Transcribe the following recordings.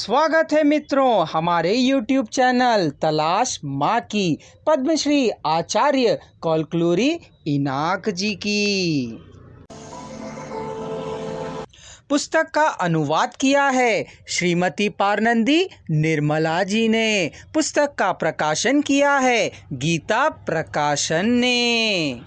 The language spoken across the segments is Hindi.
स्वागत है मित्रों हमारे YouTube चैनल तलाश माँ की पद्मश्री आचार्य कौलक्लूरी इनाक जी की। पुस्तक का अनुवाद किया है श्रीमती पारनंदी निर्मला जी ने। पुस्तक का प्रकाशन किया है गीता प्रकाशन ने।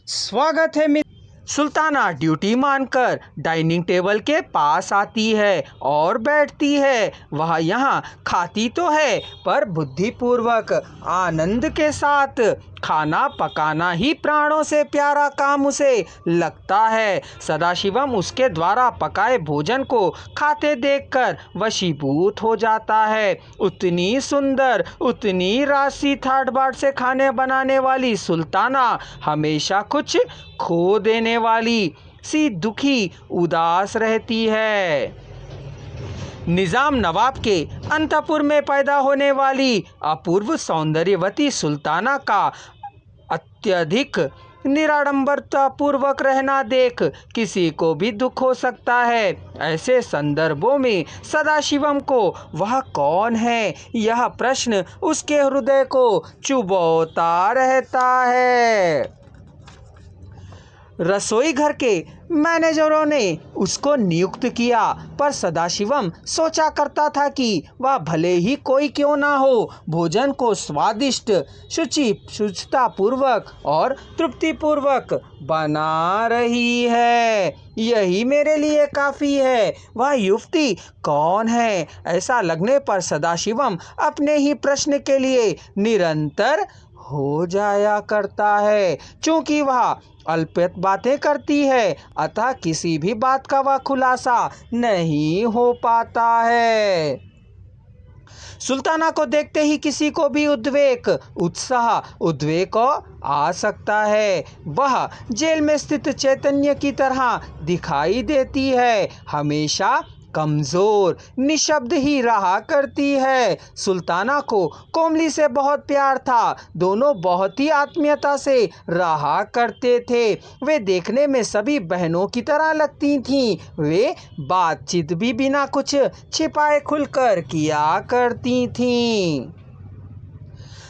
स्वागत है सुल्ताना ड्यूटी मानकर डाइनिंग टेबल के पास आती है और बैठती है। वह यहाँ खाती तो है पर बुद्धिपूर्वक आनंद के साथ। खाना पकाना ही प्राणों से प्यारा काम उसे लगता है। सदाशिवम उसके द्वारा पकाए भोजन को खाते देखकर वशीभूत हो जाता है। उतनी सुंदर उतनी राशि ठाट बाट से खाने बनाने वाली सुल्ताना हमेशा कुछ खो देने वाली सी दुखी उदास रहती है। निज़ाम नवाब के अंतपुर में पैदा होने वाली अपूर्व सौंदर्यवती सुल्ताना का अत्यधिक निराडंबरता पूर्वक रहना देख किसी को भी दुख हो सकता है। ऐसे संदर्भों में सदाशिवम को वह कौन है यह प्रश्न उसके हृदय को चुभौता रहता है। रसोई घर के मैनेजरों ने उसको नियुक्त किया पर सदाशिवम सोचा करता था कि वह भले ही कोई क्यों ना हो भोजन को स्वादिष्ट शुचिता पूर्वक और तृप्तिपूर्वक बना रही है, यही मेरे लिए काफ़ी है। वह युवती कौन है ऐसा लगने पर सदाशिवम अपने ही प्रश्न के लिए निरंतर हो जाया करता है। चूँकि वह अल्पत बातें करती है अतः किसी भी बात का वह खुलासा नहीं हो पाता है। सुल्ताना को देखते ही किसी को भी उद्वेग आ सकता है। वह जेल में स्थित चैतन्य की तरह दिखाई देती है, हमेशा कमज़ोर निशब्द ही रहा करती है। सुल्ताना को कोमली से बहुत प्यार था, दोनों बहुत ही आत्मीयता से रहा करते थे। वे देखने में सभी बहनों की तरह लगती थीं। वे बातचीत भी बिना कुछ छिपाए खुलकर किया करती थीं।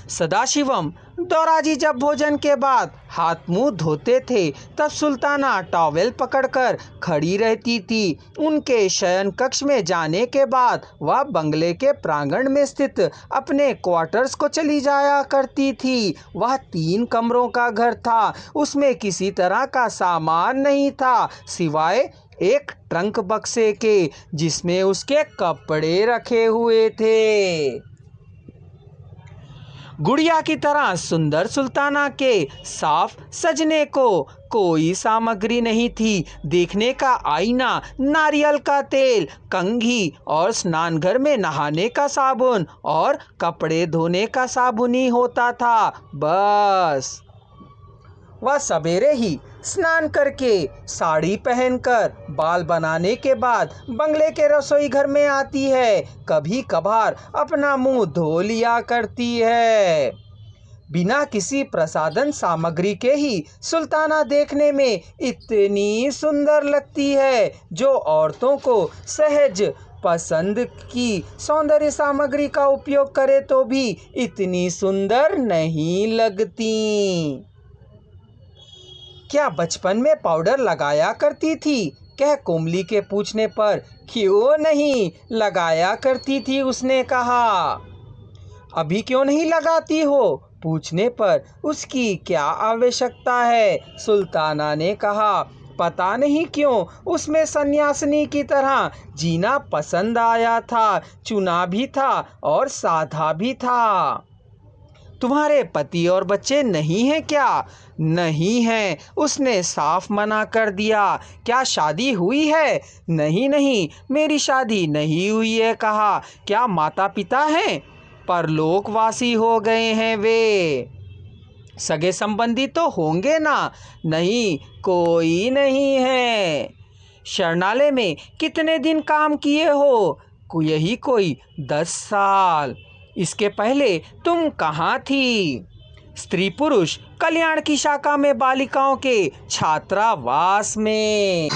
सदाशिवम दोराजी जब भोजन के बाद हाथ मुंह धोते थे तब सुल्ताना टॉवेल पकड़कर खड़ी रहती थी। उनके शयन कक्ष में जाने के बाद वह बंगले के प्रांगण में स्थित अपने क्वार्टर्स को चली जाया करती थी। वह 3 कमरों का घर था, उसमें किसी तरह का सामान नहीं था सिवाय एक ट्रंक बक्से के जिसमें उसके कपड़े रखे हुए थे। गुड़िया की तरह सुंदर सुल्ताना के साफ सजने को कोई सामग्री नहीं थी। देखने का आईना, नारियल का तेल, कंघी और स्नानघर में नहाने का साबुन और कपड़े धोने का साबुन ही होता था बस। वह सवेरे ही स्नान करके साड़ी पहनकर बाल बनाने के बाद बंगले के रसोई घर में आती है। कभी कभार अपना मुंह धो लिया करती है। बिना किसी प्रसाधन सामग्री के ही सुल्ताना देखने में इतनी सुंदर लगती है जो औरतों को सहज पसंद की सौंदर्य सामग्री का उपयोग करे तो भी इतनी सुंदर नहीं लगती। क्या बचपन में पाउडर लगाया करती थी? कह कोमली के पूछने पर क्यों नहीं लगाया करती थी उसने कहा। अभी क्यों नहीं लगाती हो पूछने पर उसकी क्या आवश्यकता है सुल्ताना ने कहा। पता नहीं क्यों उसमें सन्यासिनी की तरह जीना पसंद आया था, चुना भी था और साधा भी था। तुम्हारे पति और बच्चे नहीं हैं क्या? नहीं हैं, उसने साफ मना कर दिया। क्या शादी हुई है? नहीं, मेरी शादी नहीं हुई है कहा। क्या माता पिता हैं? परलोकवासी हो गए हैं वे। सगे संबंधी तो होंगे ना? नहीं, कोई नहीं है। शरणालय में कितने दिन काम किए हो? यही कोई 10 साल। इसके पहले तुम कहाँ थी? स्त्री पुरुष कल्याण की शाखा में बालिकाओं के छात्रावास में।